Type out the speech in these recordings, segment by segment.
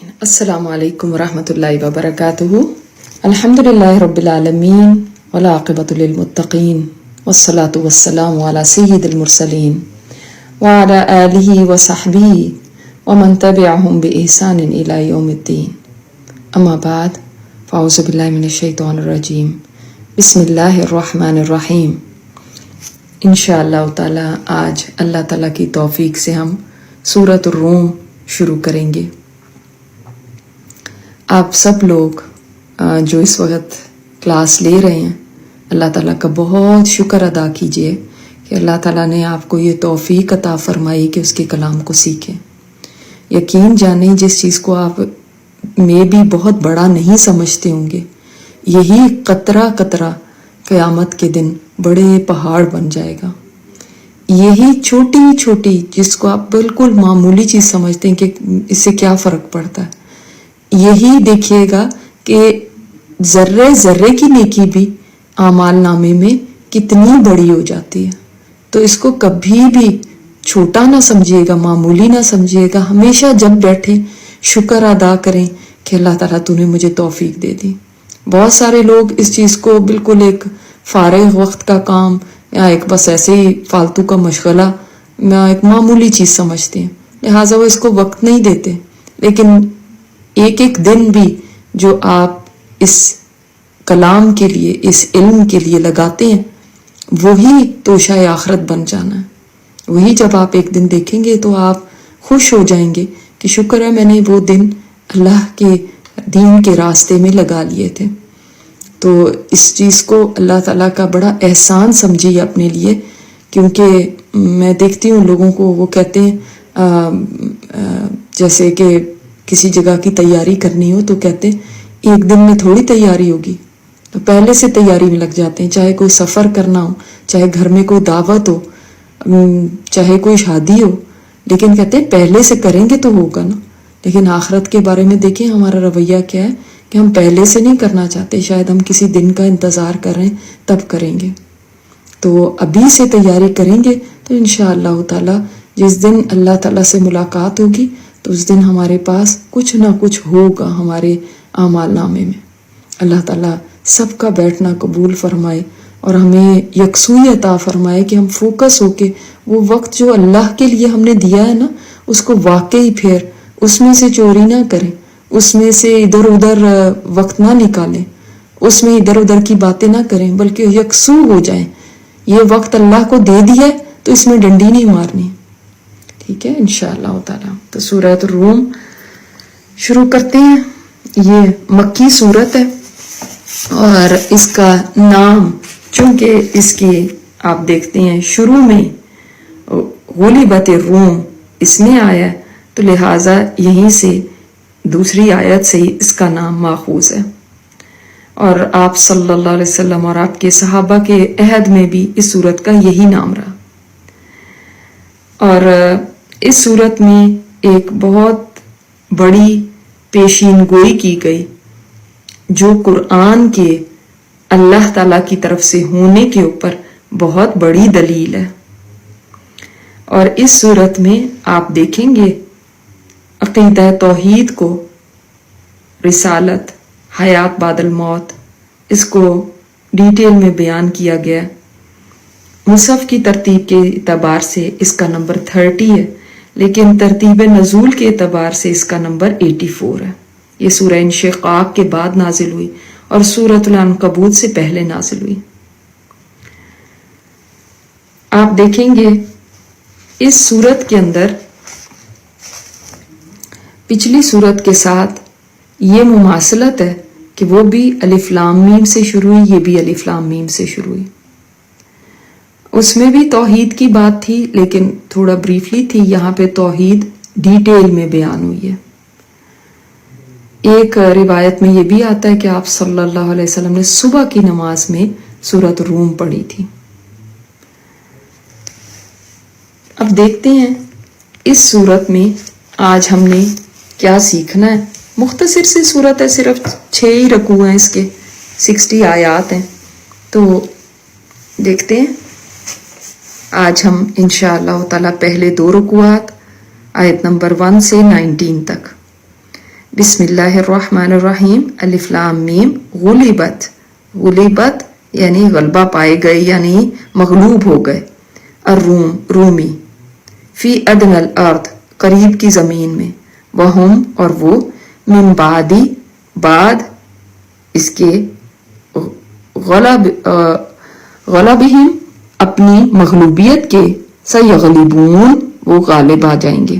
السلام علیکم ورحمۃ اللہ وبرکاتہ. الحمدللہ رب العالمین والعاقبۃ للمتقین والصلاة والسلام علی سید المرسلین وعلی آلہ وصحبہ ومن تبعہم بإحسان الی یوم الدین. اما بعد فاعوذ باللہ من الشیطان الرجیم. بسم اللہ الرحمن الرحیم. انشاءاللہ تعالی آج اللہ تعالیٰ کی توفیق سے ہم سورۃ الروم شروع کریں گے. آپ سب لوگ جو اس وقت کلاس لے رہے ہیں اللہ تعالیٰ کا بہت شکر ادا کیجئے کہ اللہ تعالیٰ نے آپ کو یہ توفیق عطا فرمائی کہ اس کے کلام کو سیکھیں. یقین جانیں جس چیز کو آپ میں بھی بہت بڑا نہیں سمجھتے ہوں گے، یہی قطرہ قطرہ قیامت کے دن بڑے پہاڑ بن جائے گا. یہی چھوٹی چھوٹی جس کو آپ بالکل معمولی چیز سمجھتے ہیں کہ اس سے کیا فرق پڑتا ہے، یہی دیکھیے گا کہ ذرے ذرے کی نیکی بھی اعمال نامے میں کتنی بڑی ہو جاتی ہے. تو اس کو کبھی بھی چھوٹا نہ سمجھیے گا، معمولی نہ سمجھیے گا. ہمیشہ جب بیٹھیں شکر ادا کریں کہ اللہ تعالیٰ تو نے مجھے توفیق دے دی. بہت سارے لوگ اس چیز کو بالکل ایک فارغ وقت کا کام یا ایک بس ایسے ہی فالتو کا مشغلہ یا ایک معمولی چیز سمجھتے ہیں، لہٰذا وہ اس کو وقت نہیں دیتے. لیکن ایک ایک دن بھی جو آپ اس کلام کے لیے، اس علم کے لیے لگاتے ہیں، وہی توشہ آخرت بن جانا ہے. وہی جب آپ ایک دن دیکھیں گے تو آپ خوش ہو جائیں گے کہ شکر ہے میں نے وہ دن اللہ کے دین کے راستے میں لگا لیے تھے. تو اس چیز کو اللہ تعالیٰ کا بڑا احسان سمجھیے اپنے لیے. کیونکہ میں دیکھتی ہوں لوگوں کو، وہ کہتے ہیں جیسے کہ کسی جگہ کی تیاری کرنی ہو تو کہتے ہیں ایک دن میں تھوڑی تیاری ہوگی، تو پہلے سے تیاری میں لگ جاتے ہیں. چاہے کوئی سفر کرنا ہو، چاہے گھر میں کوئی دعوت ہو، چاہے کوئی شادی ہو، لیکن کہتے ہیں پہلے سے کریں گے تو ہوگا نا. لیکن آخرت کے بارے میں دیکھیں ہمارا رویہ کیا ہے کہ ہم پہلے سے نہیں کرنا چاہتے، شاید ہم کسی دن کا انتظار کر رہے ہیں تب کریں گے. تو ابھی سے تیاری کریں گے تو انشاءاللہ تعالی جس دن اللہ تعالیٰ سے ملاقات ہوگی تو اس دن ہمارے پاس کچھ نہ کچھ ہوگا ہمارے اعمال نامے میں. اللہ تعالیٰ سب کا بیٹھنا قبول فرمائے اور ہمیں یکسوئی عطا فرمائے کہ ہم فوکس ہو کے وہ وقت جو اللہ کے لیے ہم نے دیا ہے نا، اس کو واقعی پھر اس میں سے چوری نہ کریں، اس میں سے ادھر ادھر وقت نہ نکالیں، اس میں ادھر ادھر کی باتیں نہ کریں، بلکہ یکسو ہو جائیں. یہ وقت اللہ کو دے دیا ہے تو اس میں ڈنڈی نہیں مارنی. ٹھیک ہے انشاءاللہ تعالی. تو سورۃ الروم شروع کرتے ہیں. یہ مکی سورت ہے اور اس کا نام چونکہ اس کی آپ دیکھتے ہیں شروع میں غلبت الروم اس میں آیا ہے تو لہٰذا یہیں سے دوسری آیت سے ہی اس کا نام ماخوذ ہے. اور آپ صلی اللہ علیہ وسلم اور آپ کے صحابہ کے عہد میں بھی اس سورت کا یہی نام رہا. اور اس سورت میں ایک بہت بڑی پیشین گوئی کی گئی جو قرآن کے اللہ تعالیٰ کی طرف سے ہونے کے اوپر بہت بڑی دلیل ہے. اور اس سورت میں آپ دیکھیں گے عقیدہ توحید کو، رسالت، حیات بعد الموت، اس کو ڈیٹیل میں بیان کیا گیا. مصحف کی ترتیب کے اعتبار سے اس کا نمبر 30 ہے، لیکن ترتیب نزول کے اعتبار سے اس کا نمبر 84 ہے. یہ سورہ انشقاق کے بعد نازل ہوئی اور سورۃ العنکبوت سے پہلے نازل ہوئی. آپ دیکھیں گے اس سورت کے اندر پچھلی سورت کے ساتھ یہ مماثلت ہے کہ وہ بھی الف لام میم سے شروع ہوئی، یہ بھی الف لام میم سے شروع ہوئی. اس میں بھی توحید کی بات تھی لیکن تھوڑا بریفلی تھی. یہاں پہ توحید ڈیٹیل میں بیان ہوئی ہے. ایک روایت میں یہ بھی آتا ہے کہ آپ صلی اللہ علیہ وسلم نے صبح کی نماز میں سورۃ الروم پڑھی تھی. اب دیکھتے ہیں اس سورت میں آج ہم نے کیا سیکھنا ہے. مختصر سی سورت ہے، صرف 6 ہی رکوع ہیں، اس کے 60 آیات ہیں. تو دیکھتے ہیں آج ہم انشاءاللہ تعالی پہلے 2 رکوعات آیت نمبر 1 سے 19 تک بسم اللہ الرحمن الرحیم الف لام میم غلبت، غلبت یعنی غلبہ پائے گئے یعنی مغلوب ہو گئے، الروم رومی، فی ادنى الارض قریب کی زمین میں، وہم اور وہ، من بعدی بعد اس کے، غلبہم اپنی مغلوبیت کے، سیغلبون وہ غالب آ جائیں گے،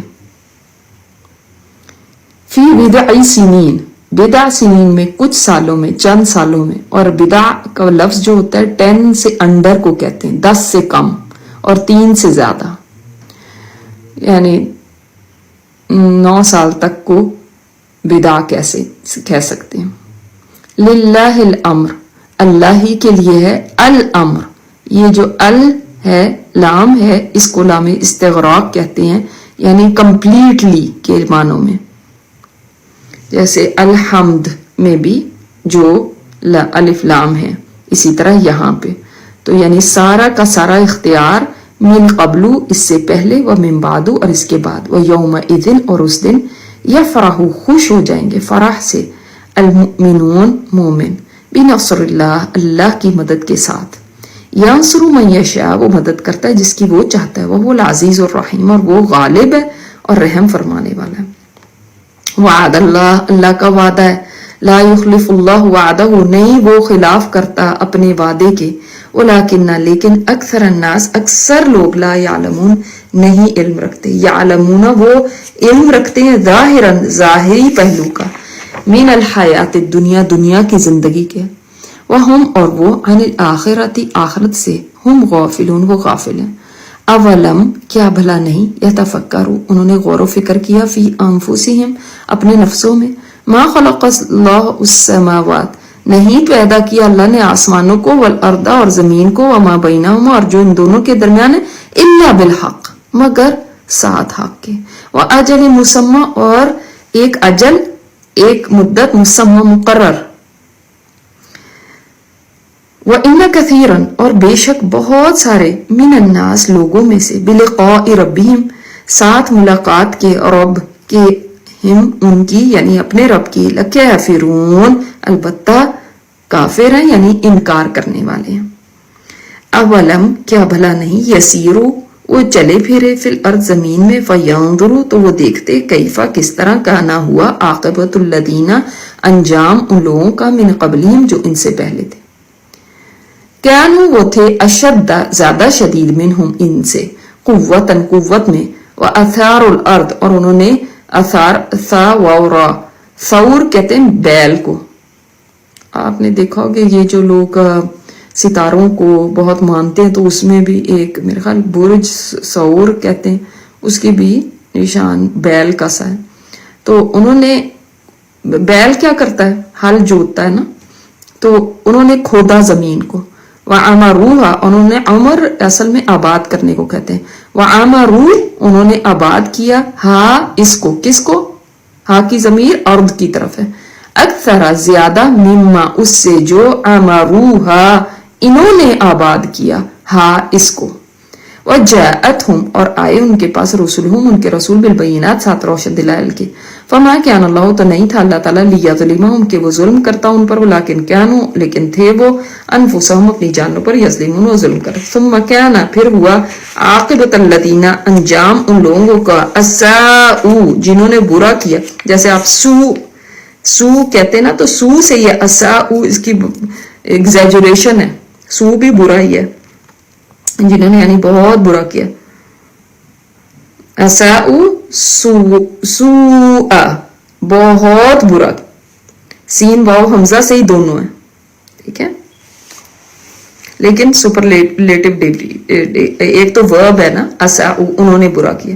فی بضع سنین، بضع سنین میں کچھ سالوں میں، چند سالوں میں، اور بضع کا لفظ جو ہوتا ہے 10 سے انڈر کو کہتے ہیں، 10 سے کم اور 3 سے زیادہ، یعنی 9 سال تک کو بضع کیسے کہہ سکتے ہیں۔ للہ الامر، اللہ ہی کے لیے ہے الامر، یہ جو ال ہے لام ہے اس کو لام استغراق کہتے ہیں، یعنی کمپلیٹلی کے معنوں میں، جیسے الحمد میں بھی جو الف لام ہے اسی طرح یہاں پہ، تو یعنی سارا کا سارا اختیار، من قبلو اس سے پہلے، و من بعدو اور اس کے بعد، و یومئذ اور اس دن، یفرح خوش ہو جائیں گے فرح سے، المؤمنون مومن، بنصر اللہ اللہ کی مدد کے ساتھ، ینصر من یشاء وہ مدد کرتا ہے جس کی وہ چاہتا ہے، وہ العزیز الرحیم اور وہ غالب ہے اور رحم فرمانے والا ہے۔ وعد اللہ اللہ کا وعدہ ہے، لا یخلف اللہ وعدہ نہیں وہ خلاف کرتا اپنے وعدے کے، ولیکن لیکن اکثر الناس اکثر لوگ لا یعلمون نہیں علم رکھتے، یعلمون وہ علم رکھتے ہیں ظاہراً ظاہری پہلو کا، من الحیات الدنیا دنیا کی زندگی کے، وہم اور وہ عن الآخرۃ آخرت سے، ہم غافلون وہ غافل ہیں، اولم کیا بھلا نہیں، یتفکروا انہوں نے غور و فکر کیا، فی انفسہم اپنے نفسوں میں، ما خلق اللہ السماوات نہیں پیدا کیا اللہ نے آسمانوں کو، والارض اور زمین کو، وما بینہما اور جو ان دونوں کے درمیان ہے، الا بالحق مگر ساتھ حق کے، واجل مسمى اور ایک اجل ایک مدت مسمى مقرر، وَإِنَّ كَثِيرًا اور بے شک بہت سارے، من الناس لوگوں میں سے، بِلِقَاءِ رَبِّهِمْ ساتھ ملاقات کے، رب کے، ہم ان کی یعنی اپنے رب کی، لَكَافِرُونَ البتہ کافر ہیں یعنی انکار کرنے والے ہیں، اولم کیا بھلا نہیں، یسیرو وہ چلے پھرے، فی الارض زمین میں، فینظروا تو وہ دیکھتے، کیفا کس طرح کانا ہوا، عاقبۃ الذین انجام ان لوگوں کا، من قبلہم جو ان سے پہلے تھے، کانوا وہ تھے، اشد زیادہ شدید، منہم ان سے، قوتاً قوت میں، واثار الارض اور انہوں نے اثار، ثاورا ثور کہتے ہیں بیل کو، آپ نے دیکھا ہوگا یہ جو لوگ ستاروں کو بہت مانتے ہیں تو اس میں بھی ایک میرے خیال برج ثور کہتے ہیں، اس کی بھی نشان بیل کا سا ہے، تو انہوں نے بیل کیا کرتا ہے، ہل جوتتا ہے نا، تو انہوں نے کھودا زمین کو، وَعَمَرُوهَا انہوں نے عمر اصل میں آباد کرنے کو کہتے ہیں، وَعَمَرُوا انہوں نے آباد کیا، ہا اس کو، کس کو، ہا کی ضمیر ارض کی طرف ہے، اکثر زیادہ، مما اس سے جو، عَمَرُوهَا انہوں نے آباد کیا، ہا اس کو، وَجَاءَتْهُمْ اور آئے ان کے پاس، رسولہم ان کے رسول، بالبینات ساتھ روشن دلائل کے، فما کان اللہ تو نہیں تھا اللہ تعالیٰ، لیظلمہم کہ وہ ظلم کرتا ان پر، ولیکن کانوا لیکن تھے وہ، انفسہم اپنی جانوں پر، یظلمون وہ ظلم کر، ثم کان پھر ہوا، عاقبۃ الذین انجام ان لوگوں کا، اساءوا جنہوں نے برا کیا، جیسے آپ سو کہتے ہیں نا، تو سو سے یہ اساءوا اس کی ایگزیجریشن ہے، سو بھی برا ہی ہے، جنہوں نے یعنی بہت برا کیا، اساءوا سوء بہت برا، سین واو حمزہ سے ہی دونوں ہیں، ٹھیک ہے، لیکن سپرلیٹو ڈگری ایک تو ورب ہے نا، اساءوا انہوں نے برا کیا،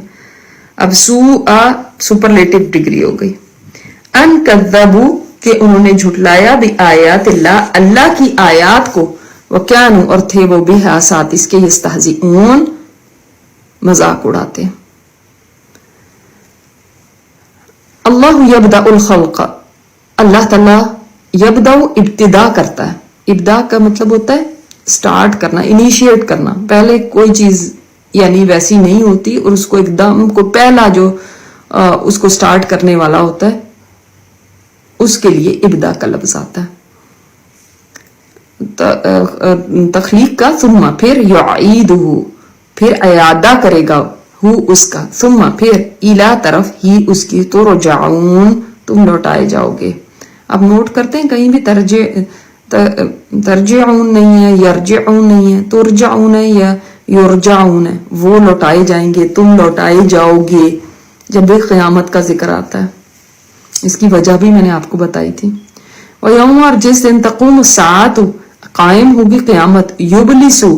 اب سوء سپرلیٹو ڈگری ہو گئی، ان کذبوا کہ انہوں نے جھٹلایا، بآیات اللہ اللہ کی آیات کو، وکانوا اور تھے وہ بہا ساتھ اس کے، یستہزئون مذاق اڑاتے، اللہ یبدأ الخلق اللہ تعالیٰ یبدأ ابتدا کرتا ہے، ابدا کا مطلب ہوتا ہے سٹارٹ کرنا، انیشیٹ کرنا، پہلے کوئی چیز یعنی ویسی نہیں ہوتی اور اس کو ایک دم کو پہلا جو اس کو سٹارٹ کرنے والا ہوتا ہے اس کے لیے ابدا کا لفظ آتا ہے تخلیق کا، ثم پھر یعیدہ پھر اعادہ کرے گا ہو اس کا، ثم پھر الی طرف ہی اس کی ترجعون تم لوٹائے جاؤ گے. اب نوٹ کرتے ہیں کہیں بھی ترجعون نہیں ہے، یرجعون نہیں ہے، ترجعون ہے یا یرجعون ہے. وہ لوٹائے جائیں گے، تم لوٹائے جاؤ گے جب بھی قیامت کا ذکر آتا ہے. اس کی وجہ بھی میں نے آپ کو بتائی تھی. وَيَوْمَ اور جس دن تقوم الساعۃ قائم ہوگی قیامت، یبلسو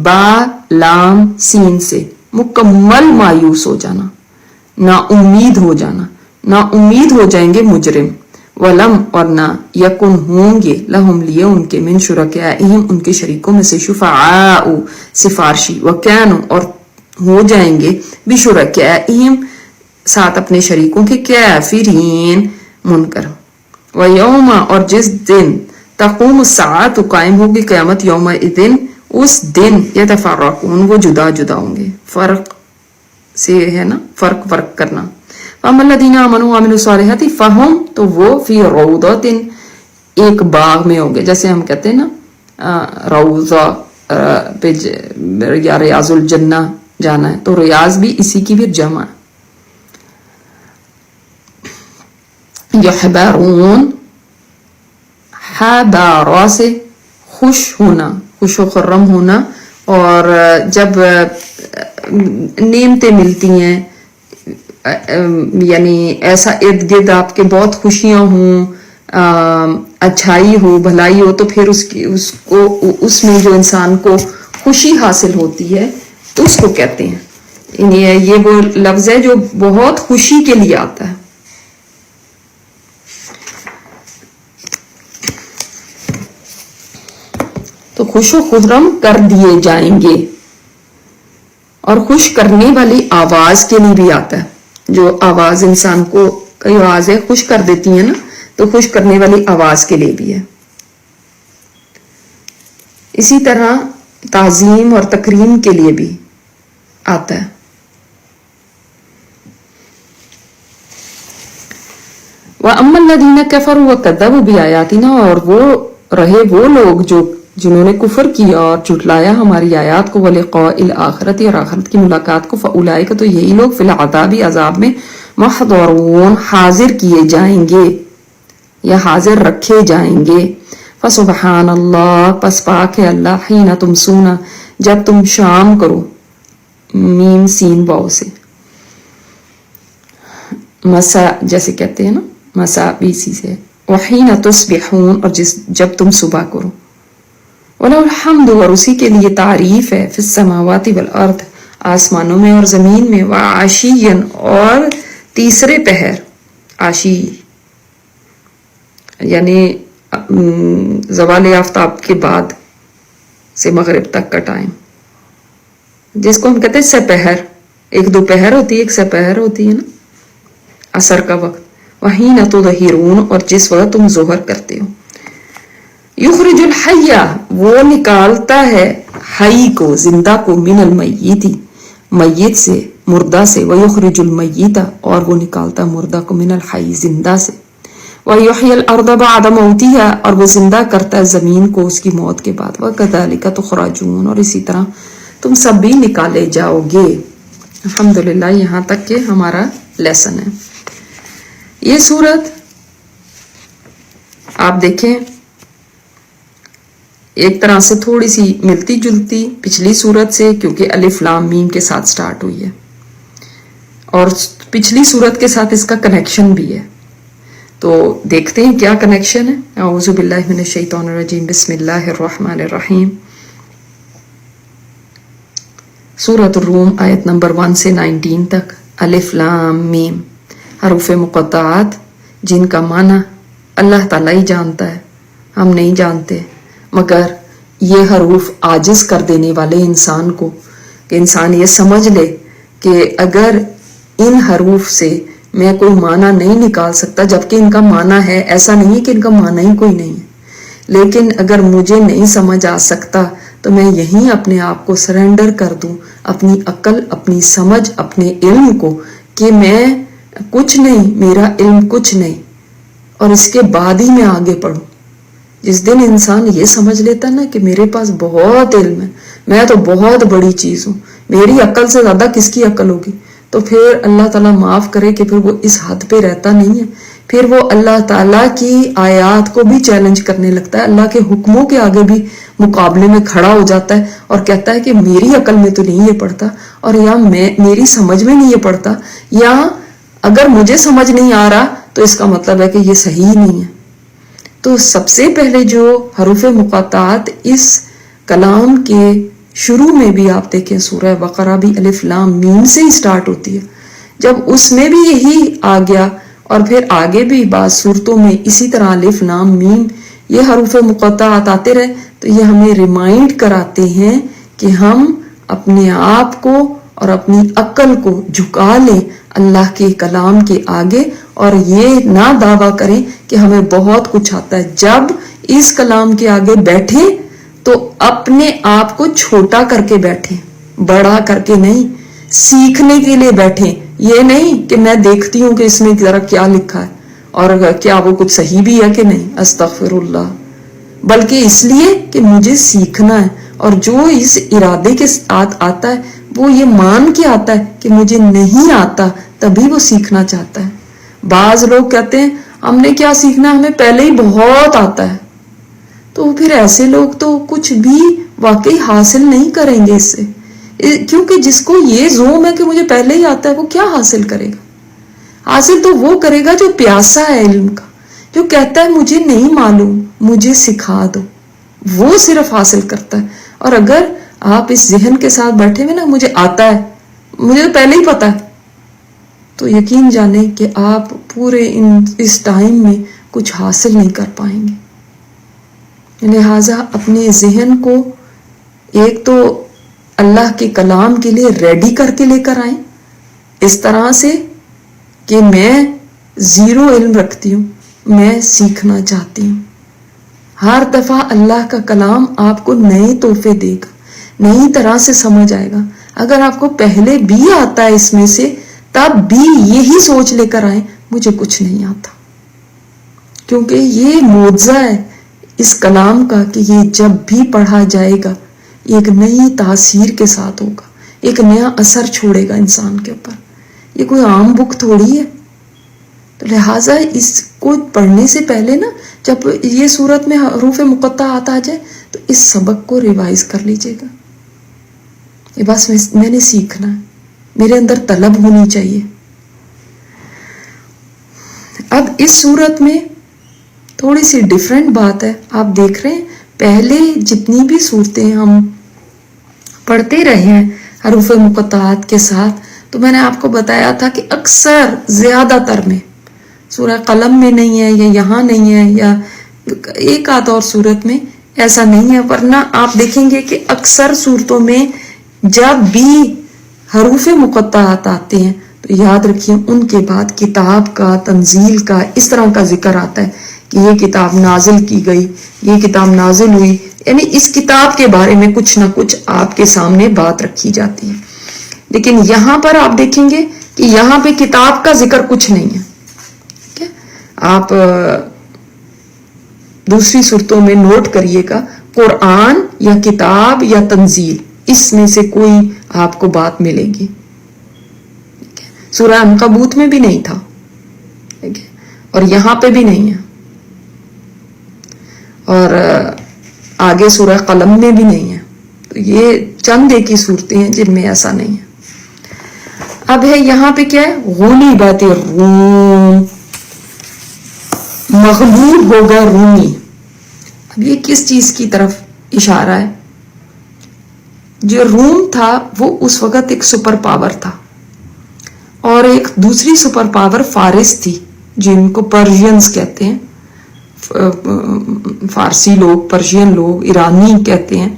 با لام سین سے مکمل مایوس ہو جانا، نا امید ہو جانا، نا امید ہو جائیں گے مجرم. ولم اور نہ یکن ہوں گے لہم لیے ان کے من شرکائہم ان کے شریکوں میں سے شفعاء سفارشی، وکانوا اور ہو جائیں گے بشرکائہم ساتھ اپنے شریکوں کے کافرین منکر. ویوم اور جس دن تقوم الساعۃ قائم ہوگی قیامت، یومئذ اس دن یتفرقون وہ جدا جدا ہوں گے. فرق سے ہے نا، فرق کرنا. فَأَمَّا الَّذِينَ آمَنُوا وَعَمِلُوا الصَّالِحَاتِ فَهُمْ تو وہ فی روضۃ ایک باغ میں ہوں گے. جیسے ہم کہتے ہیں نا روضہ پہ یا ریاض الجنہ جانا ہے، تو ریاض بھی اسی کی بھی جمع. یحبرون حبارہ سے خوش ہونا، خوش و خرم ہونا. اور جب نعمتیں ملتی ہیں، یعنی ایسا ارد گرد آپ کے بہت خوشیاں ہوں، اچھائی ہو، بھلائی ہو، تو پھر اس میں جو انسان کو خوشی حاصل ہوتی ہے تو اس کو کہتے ہیں. یہ وہ لفظ ہے جو بہت خوشی کے لیے آتا ہے. تو خوش و خرم کر دیے جائیں گے. اور خوش کرنے والی آواز کے لیے بھی آتا ہے. جو آواز انسان کو کئی آوازیں خوش کر دیتی ہیں نا، تو خوش کرنے والی آواز کے لیے بھی ہے. اسی طرح تعظیم اور تکریم کے لیے بھی آتا ہے. وَأَمَّا الَّذِينَ كَفَرُوا وَكَذَّبُوا بِآيَاتِنَا اور وہ رہے وہ لوگ جنہوں نے کفر کیا اور جھٹلایا ہماری آیات کو، وَلِقَاءِ الْآخِرَةِ اور آخرت کی ملاقات کو، فَأُولَئِكَ تو یہی لوگ فِي الْعَذَابِ عذاب میں محضرون حاضر کیے جائیں گے یا حاضر رکھے جائیں گے. فَسُبْحَانَ اللَّهِ پس پاک ہے اللہ، حِینَ تُمْسُونَ جب تم شام کرو، میم سین واو سے، مسا جیسے کہتے ہیں نا، مسا بھی اسی سے، وَحِینَ تُصْبِحُونَ اور جب تم صبح کرو. وَلَهُ الْحَمْدُ اور اسی کے لیے تعریف ہے، فِي السَّمَاوَاتِ وَالْأَرْضِ آسمانوں میں اور زمین میں، وَعَشِيًّا اور تیسرے پہر، عشی یعنی زوال آفتاب کے بعد سے مغرب تک کا ٹائم، جس کو ہم کہتے ہیں سپہر. ایک دوپہر ہوتی ہے، ایک سپہر ہوتی ہے نا، عصر کا وقت. وَحِینَ تُظْہِرُونَ اور جس وقت تم ظہر کرتے ہو. یخرج الحی وہ نکالتا ہے حی کو، زندہ کو، من المیت میت سے، مردہ سے. ویخرج المیت اور وہ نکالتا مردہ کو، من الحی زندہ سے. ویحیی الارض بعد موتها اور وہ زندہ کرتا ہے زمین کو اس کی موت کے بعد. وکذالک تخرجون اور اسی طرح تم سب بھی نکالے جاؤ گے. الحمدللہ یہاں تک کہ ہمارا لیسن ہے. یہ سورت آپ دیکھیں ایک طرح سے تھوڑی سی ملتی جلتی پچھلی سورت سے، کیونکہ الف لام میم کے ساتھ سٹارٹ ہوئی ہے، اور پچھلی سورت کے ساتھ اس کا کنیکشن بھی ہے. تو دیکھتے ہیں کیا کنیکشن ہے. اعوذ باللہ من الشیطان الرجیم، بسم اللہ الرحمن الرحیم. سورۃ الروم آیت نمبر 1 سے 19 تک. الف لام میم حروف مقطعات جن کا معنی اللہ تعالیٰ ہی جانتا ہے، ہم نہیں جانتے، مگر یہ حروف عاجز کر دینے والے انسان کو، کہ انسان یہ سمجھ لے کہ اگر ان حروف سے میں کوئی معنی نہیں نکال سکتا، جبکہ ان کا معنی ہے، ایسا نہیں ہے کہ ان کا معنی ہی کوئی نہیں ہے، لیکن اگر مجھے نہیں سمجھ آ سکتا تو میں یہیں اپنے آپ کو سرنڈر کر دوں، اپنی عقل، اپنی سمجھ، اپنے علم کو، کہ میں کچھ نہیں، میرا علم کچھ نہیں، اور اس کے بعد ہی میں آگے پڑھوں. جس دن انسان یہ سمجھ لیتا نا کہ میرے پاس بہت علم ہے, میں تو بہت بڑی چیز ہوں, میری عقل سے زیادہ کس کی عقل ہوگی, تو پھر اللہ تعالیٰ معاف کرے کہ پھر وہ اس حد پہ رہتا نہیں ہے. پھر وہ اللہ تعالیٰ کی آیات کو بھی چیلنج کرنے لگتا ہے, اللہ کے حکموں کے آگے بھی مقابلے میں کھڑا ہو جاتا ہے اور کہتا ہے کہ میری عقل میں تو نہیں یہ پڑتا, اور یا میری سمجھ میں نہیں یہ پڑتا, یا اگر مجھے سمجھ نہیں آ رہا تو اس کا مطلب ہے کہ یہ صحیح نہیں ہے. تو سب سے پہلے جو حروف مقاطعات اس کلام کے شروع میں بھی آپ دیکھیں سورہ بقرہ بھی الف لام میم سے ہی سٹارٹ ہوتی ہے, جب اس میں بھی یہی آ گیا اور پھر آگے بھی بعض صورتوں میں اسی طرح الف لام میم یہ حروف مقاطعات آتے رہے, تو یہ ہمیں ریمائنڈ کراتے ہیں کہ ہم اپنے آپ کو اور اپنی عقل کو جھکا لیں اللہ کے کلام کے آگے, اور یہ نہ دعویٰ کریں کہ ہمیں بہت کچھ آتا ہے. جب اس کلام کے آگے بیٹھیں تو اپنے آپ کو چھوٹا کر کے بیٹھیں, بڑا کر کے نہیں. سیکھنے کے لیے بیٹھیں, یہ نہیں کہ میں دیکھتی ہوں کہ اس میں ذرا کیا لکھا ہے اور کیا وہ کچھ صحیح بھی ہے کہ نہیں, استغفر اللہ, بلکہ اس لیے کہ مجھے سیکھنا ہے. اور جو اس ارادے کے ساتھ آتا ہے وہ یہ مان کے آتا ہے کہ مجھے نہیں آتا, تبھی وہ سیکھنا چاہتا ہے. بعض لوگ کہتے ہیں ہم نے کیا سیکھنا, ہمیں پہلے ہی بہت آتا ہے. تو پھر ایسے لوگ تو کچھ بھی واقعی حاصل نہیں کریں گے اس سے, کیونکہ جس کو یہ زوم ہے کہ مجھے پہلے ہی آتا ہے وہ کیا حاصل کرے گا. حاصل تو وہ کرے گا جو پیاسا ہے علم کا, جو کہتا ہے مجھے نہیں معلوم مجھے سکھا دو, وہ صرف حاصل کرتا ہے. اور اگر آپ اس ذہن کے ساتھ بیٹھے ہوئے نا مجھے آتا ہے, مجھے تو پہلے ہی پتا ہے, تو یقین جانیں کہ آپ پورے اس ٹائم میں کچھ حاصل نہیں کر پائیں گے. لہٰذا اپنے ذہن کو ایک تو اللہ کے کلام کے لیے ریڈی کر کے لے کر آئیں, اس طرح سے کہ میں زیرو علم رکھتی ہوں, میں سیکھنا چاہتی ہوں. ہر دفعہ اللہ کا کلام آپ کو نئے تحفے دے گا, نئی طرح سے سمجھ آئے گا. اگر آپ کو پہلے بھی آتا ہے اس میں سے, تب بھی یہی سوچ لے کر آئیں مجھے کچھ نہیں آتا, کیونکہ یہ معجزہ ہے اس کلام کا کہ یہ جب بھی پڑھا جائے گا ایک نئی تاثیر کے ساتھ ہوگا, ایک نیا اثر چھوڑے گا انسان کے اوپر. یہ کوئی عام بک تھوڑی ہے. تو لہٰذا اس کو پڑھنے سے پہلے نا جب یہ صورت میں حروف مقطعات آ جائے تو اس سبق کو ریوائز کر لیجئے گا. یہ بس میں نے سیکھنا ہے, میرے اندر طلب ہونی چاہیے. اب اس صورت میں تھوڑی سی ڈیفرنٹ بات ہے. آپ دیکھ رہے ہیں پہلے جتنی بھی صورتیں ہم پڑھتے رہے ہیں حروف مقطعات کے ساتھ, تو میں نے آپ کو بتایا تھا کہ اکثر زیادہ تر میں سورہ قلم میں نہیں ہے, یا یہاں نہیں ہے, یا ایک آدھ اور صورت میں ایسا نہیں ہے, ورنہ آپ دیکھیں گے کہ اکثر صورتوں میں جب بھی حروف مقطعات آتے ہیں تو یاد رکھیے ان کے بعد کتاب کا, تنزیل کا, اس طرح کا ذکر آتا ہے کہ یہ کتاب نازل کی گئی, یہ کتاب نازل ہوئی, یعنی اس کتاب کے بارے میں کچھ نہ کچھ آپ کے سامنے بات رکھی جاتی ہے. لیکن یہاں پر آپ دیکھیں گے کہ یہاں پہ کتاب کا ذکر کچھ نہیں ہے. آپ دوسری صورتوں میں نوٹ کریے گا قرآن یا کتاب یا تنزیل, اس میں سے کوئی آپ کو بات ملے گی. سورہ عنکبوت میں بھی نہیں تھا, اور یہاں پہ بھی نہیں ہے, اور آگے سورہ قلم میں بھی نہیں ہے. تو یہ چند ایک ہی صورتیں ہیں جن میں ایسا نہیں ہے. اب ہے یہاں پہ کیا ہے, غلبت الروم, مغلوب ہو گیا رومی. اب یہ کس چیز کی طرف اشارہ ہے؟ جو روم تھا وہ اس وقت ایک سپر پاور تھا, اور ایک دوسری سپر پاور فارس تھی جن کو پرشینز کہتے ہیں, فارسی لوگ, پرشین لوگ, ایرانی کہتے ہیں.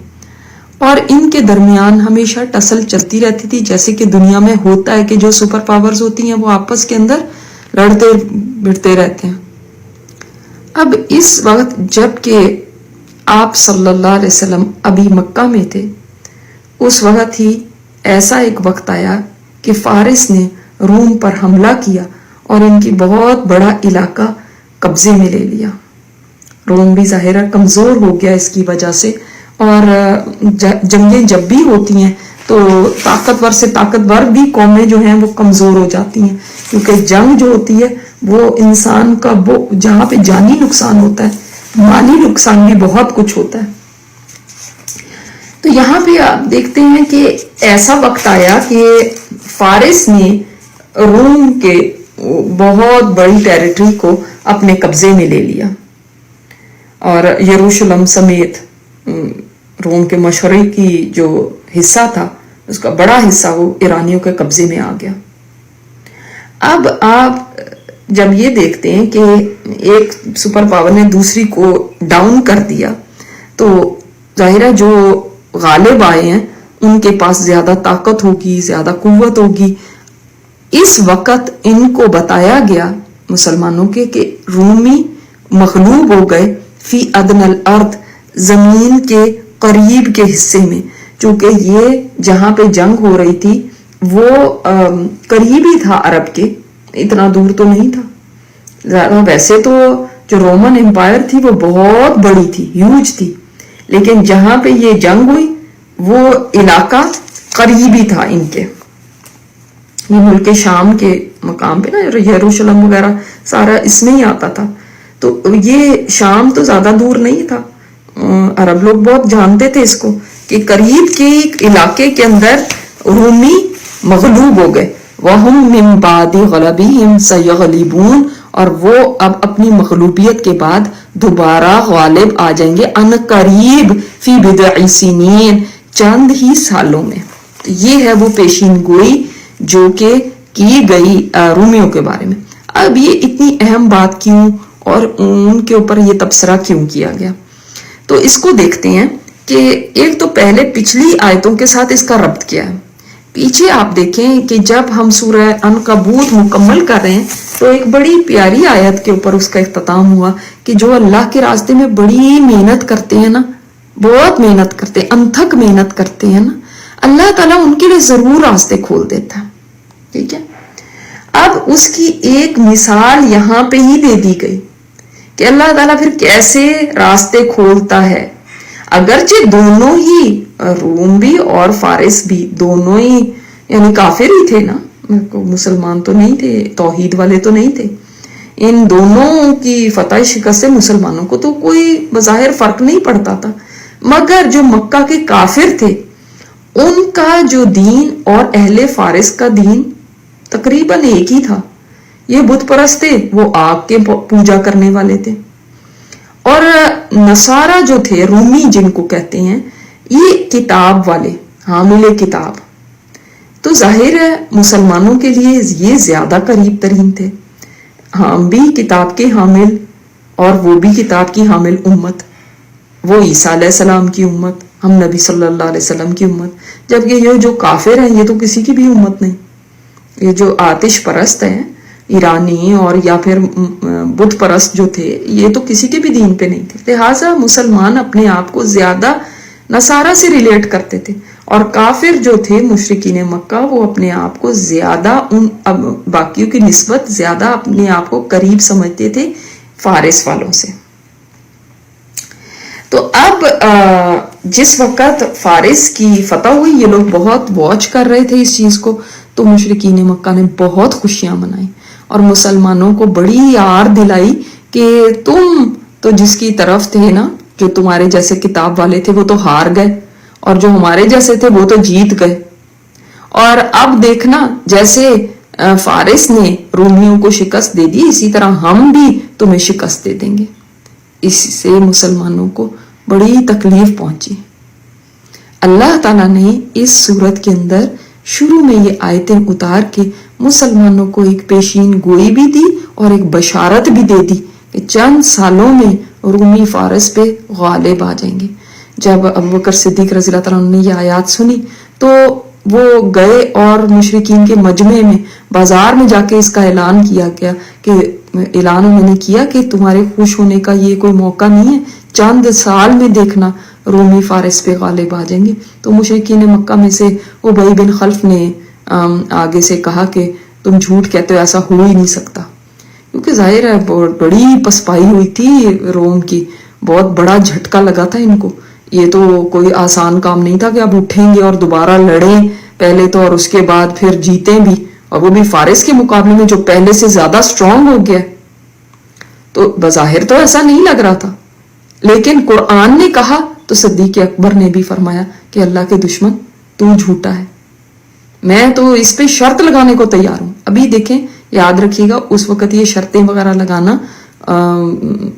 اور ان کے درمیان ہمیشہ ٹسل چلتی رہتی تھی, جیسے کہ دنیا میں ہوتا ہے کہ جو سپر پاورز ہوتی ہیں وہ آپس کے اندر لڑتے بھڑتے رہتے ہیں. اب اس وقت جب کہ آپ صلی اللہ علیہ وسلم ابھی مکہ میں تھے, اس وقت ہی ایسا ایک وقت آیا کہ فارس نے روم پر حملہ کیا اور ان کی بہت بڑا علاقہ قبضے میں لے لیا. روم بھی ظاہر کمزور ہو گیا اس کی وجہ سے. اور جنگیں جب بھی ہوتی ہیں تو طاقتور سے طاقتور بھی قومیں جو ہیں وہ کمزور ہو جاتی ہیں, کیونکہ جنگ جو ہوتی ہے وہ انسان کا وہ جہاں پہ جانی نقصان ہوتا ہے مالی نقصان بھی بہت کچھ ہوتا ہے. تو یہاں پہ آپ دیکھتے ہیں کہ ایسا وقت آیا کہ فارس نے روم کے بہت بڑی ٹیریٹری کو اپنے قبضے میں لے لیا, اور یروشلم سمیت روم کے مشرقی جو حصہ تھا اس کا بڑا حصہ وہ ایرانیوں کے قبضے میں آ گیا. اب آپ جب یہ دیکھتے ہیں کہ ایک سپر پاور نے دوسری کو ڈاؤن کر دیا تو ظاہر ہے جو غالب آئے ہیں ان کے پاس زیادہ طاقت ہوگی, زیادہ قوت ہوگی. اس وقت ان کو بتایا گیا مسلمانوں کے کہ رومی مغلوب ہو گئے فی ادن الارض, زمین کے قریب کے حصے میں, چونکہ یہ جہاں پہ جنگ ہو رہی تھی وہ قریب ہی تھا عرب کے, اتنا دور تو نہیں تھا. ویسے تو جو رومن امپائر تھی وہ بہت بڑی تھی, ہیوج تھی, لیکن جہاں پہ یہ جنگ ہوئی وہ علاقہ قریبی تھا ان کے. یہ ملک شام کے مقام پہ نا یروشلم وغیرہ سارا اس میں ہی آتا تھا, تو یہ شام تو زیادہ دور نہیں تھا. عرب لوگ بہت جانتے تھے اس کو کہ قریب کے علاقے کے اندر رومی مغلوب ہو گئے. وَهُمْ مِنْ بَعْدِ غَلَبِهِمْ سَيَغْلِبُونَ, اور وہ اب اپنی مغلوبیت کے بعد دوبارہ غالب آ جائیں گے ان قریب فی بضع سنین, چند ہی سالوں میں. یہ ہے وہ پیشین گوئی جو کہ کی گئی رومیوں کے بارے میں. اب یہ اتنی اہم بات کیوں اور ان کے اوپر یہ تبصرہ کیوں کیا گیا, تو اس کو دیکھتے ہیں کہ ایک تو پہلے پچھلی آیتوں کے ساتھ اس کا ربط کیا ہے. پیچھے آپ دیکھیں کہ جب ہم سورہ عنکبوت مکمل کر رہے ہیں تو ایک بڑی پیاری آیت کے اوپر اس کا اختتام ہوا کہ جو اللہ کے راستے میں بڑی محنت کرتے ہیں نا, بہت محنت کرتے ہیں, انتھک محنت کرتے ہیں نا, اللہ تعالیٰ ان کے لیے ضرور راستے کھول دیتا ہے. ٹھیک ہے, اب اس کی ایک مثال یہاں پہ ہی دے دی گئی کہ اللہ تعالیٰ پھر کیسے راستے کھولتا ہے. اگرچہ دونوں ہی روم بھی اور فارس بھی دونوں ہی یعنی کافر ہی تھے نا, مسلمان تو نہیں تھے, توحید والے تو نہیں تھے. ان دونوں کی فتح شکست سے مسلمانوں کو تو کوئی بظاہر فرق نہیں پڑتا تھا, مگر جو مکہ کے کافر تھے ان کا جو دین اور اہل فارس کا دین تقریباً ایک ہی تھا. یہ بت پرست تھے, وہ آگ کے پوجا کرنے والے تھے, اور نصارہ جو تھے رومی جن کو کہتے ہیں یہ کتاب والے, حامل کتاب. تو ظاہر ہے مسلمانوں کے لیے یہ زیادہ قریب ترین تھے. ہم بھی کتاب کے حامل اور وہ بھی کتاب کی حامل امت, وہ عیسیٰ علیہ السلام کی امت, ہم نبی صلی اللہ علیہ وسلم کی امت. جبکہ یہ جو کافر ہیں یہ تو کسی کی بھی امت نہیں. یہ جو آتش پرست ہیں ایرانی اور یا پھر بت پرست جو تھے یہ تو کسی کے بھی دین پہ نہیں تھے. لہٰذا مسلمان اپنے آپ کو زیادہ نصارہ سے ریلیٹ کرتے تھے, اور کافر جو تھے مشرکین مکہ وہ اپنے آپ کو زیادہ ان باقیوں کی نسبت زیادہ اپنے آپ کو قریب سمجھتے تھے فارس والوں سے. تو اب جس وقت فارس کی فتح ہوئی یہ لوگ بہت واچ کر رہے تھے اس چیز کو, تو مشرکین مکہ نے بہت خوشیاں منائی اور مسلمانوں کو بڑی یاد دلائی کہ تم تو جس کی طرف تھے نا, جو تمہارے جیسے کتاب والے تھے وہ تو ہار گئے, اور جو ہمارے جیسے تھے وہ تو جیت گئے. اور اب دیکھنا جیسے فارس نے رومیوں کو شکست دے دی اسی طرح ہم بھی تمہیں شکست دے دیں گے. اس سے مسلمانوں کو بڑی تکلیف پہنچی. اللہ تعالیٰ نے اس صورت کے اندر شروع میں یہ آیتیں اتار کے مسلمانوں کو ایک پیشین گوئی بھی دی اور ایک بشارت بھی دے دی کہ چند سالوں میں رومی فارس پہ غالب آ جائیں گے. جب ابوبکر صدیق رضی اللہ تعالیٰ عنہ نے یہ آیات سنی تو وہ گئے اور مشرکین کے مجمع میں بازار میں جا کے اس کا اعلان کیا گیا کہ اعلان انہوں نے کیا کہ تمہارے خوش ہونے کا یہ کوئی موقع نہیں ہے, چند سال میں دیکھنا رومی فارس پہ غالب آ جائیں گے. تو مشرکین مکہ میں سے ابی بن خلف نے آگے سے کہا کہ تم جھوٹ کہتے ہو, ایسا ہو ہی نہیں سکتا, کیونکہ ظاہر ہے بہت بڑی پسپائی ہوئی تھی روم کی, بہت بڑا جھٹکا لگا تھا ان کو. یہ تو کوئی آسان کام نہیں تھا کہ اب اٹھیں گے اور دوبارہ لڑیں پہلے تو, اور اس کے بعد پھر جیتیں بھی, اور وہ بھی فارس کے مقابلے میں جو پہلے سے زیادہ اسٹرانگ ہو گیا. تو بظاہر تو ایسا نہیں لگ رہا تھا, لیکن قرآن نے کہا تو صدیق اکبر نے بھی فرمایا کہ اللہ کے دشمن تو جھوٹا ہے, میں تو اس پہ شرط لگانے کو تیار ہوں. ابھی دیکھیں, یاد رکھیے گا اس وقت یہ شرطیں وغیرہ لگانا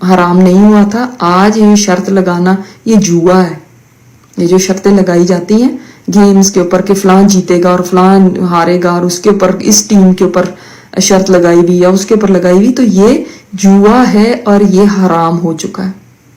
حرام نہیں ہوا تھا. آج یہ شرط لگانا یہ جوا ہے. یہ جو شرطیں لگائی جاتی ہیں گیمز کے اوپر کہ فلاں جیتے گا اور فلاں ہارے گا, اور اس کے اوپر اس ٹیم کے اوپر شرط لگائی ہوئی یا اس کے اوپر لگائی ہوئی, تو یہ جوا ہے اور یہ حرام ہو چکا ہے.